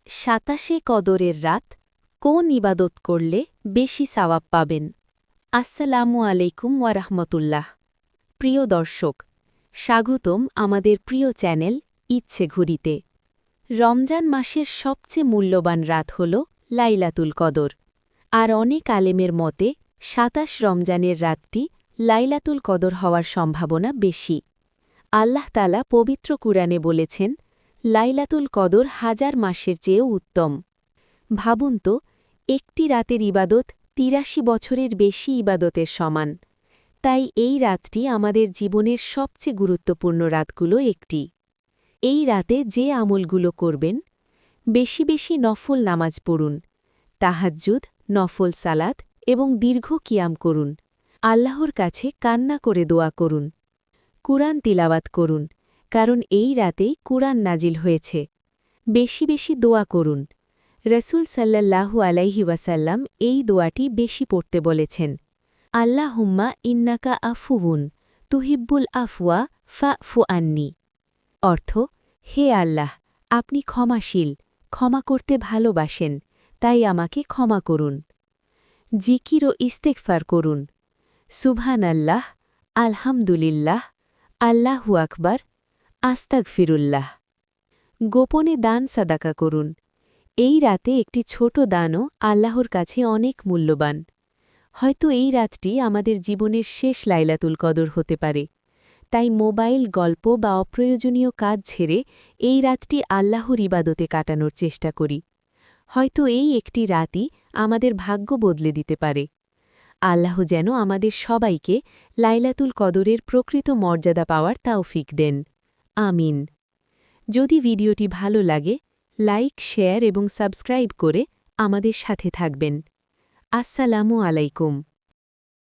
27 কদরের রাত কোন ইবাদত করলে বেশি সওয়াব পাবেন? আসসালামু আলাইকুম ওয়ারাহমতুল্লাহ। প্রিয় দর্শক, স্বাগতম আমাদের প্রিয় চ্যানেল ইচ্ছে ঘুরিতে। রমজান মাসের সবচেয়ে মূল্যবান রাত হল লাইলাতুল কদর। আর অনেক আলেমের মতে 27 রমজানের রাতটি লাইলাতুল কদর হওয়ার সম্ভাবনা বেশি। আল্লাহ তাআলা পবিত্র কুরআনে বলেছেন, লাইলাতুল কদর 1000 মাসের চেয়েও উত্তম। ভাবুন তো, একটি রাতের ইবাদত ৮৩ বছরের বেশি ইবাদতের সমান। তাই এই রাতটি আমাদের জীবনের সবচেয়ে গুরুত্বপূর্ণ রাতগুলো একটি। এই রাতে যে আমলগুলো করবেন, বেশি বেশি নফল নামাজ পড়ুন, তাহাজ্জুদ, নফল সালাত এবং দীর্ঘ কিয়াম করুন, আল্লাহর কাছে কান্না করে দোয়া করুন, কুরআন তিলাওয়াত করুন, কারণ এই রাতেই কুরআন নাজিল হয়েছে। বেশি বেশি দোয়া করুন। রসুল সাল্লাল্লাহু আলাইহি ওয়াসাল্লাম এই দোয়াটি বেশি পড়তে বলেছেন, আল্লাহুম্মা ইন্নাকা আফুউন তুহিব্বুল আফওয়া ফা'ফু আন্নি। অর্থ, হে আল্লাহ, আপনি ক্ষমাশীল, ক্ষমা করতে ভালোবাসেন, তাই আমাকে ক্ষমা করুন। জিকির ও ইস্তেগফার করুন, সুবহানাল্লাহ, আলহামদুলিল্লাহ, আল্লাহু আকবার, আস্তাগফিরুল্লাহ। গোপনে দান সাদাকা করুন। এই রাতে একটি ছোট দানও আল্লাহর কাছে অনেক মূল্যবান। হয়তো এই রাতটি আমাদের জীবনের শেষ লাইলাতুল কদর হতে পারে। তাই মোবাইল, গল্প বা অপ্রয়োজনীয় কাজ ছেড়ে এই রাতটি আল্লাহর ইবাদতে কাটানোর চেষ্টা করি। হয়তো এই একটি রাতই আমাদের ভাগ্য বদলে দিতে পারে। আল্লাহ যেন আমাদের সবাইকে লাইলাতুল কদরের প্রকৃত মর্যাদা পাওয়ার তাওফিক দেন। আমিন। যদি ভিডিওটি ভালো লাগে, লাইক, শেয়ার এবং সাবস্ক্রাইব করে আমাদের সাথে থাকবেন। আসসালামু আলাইকুম।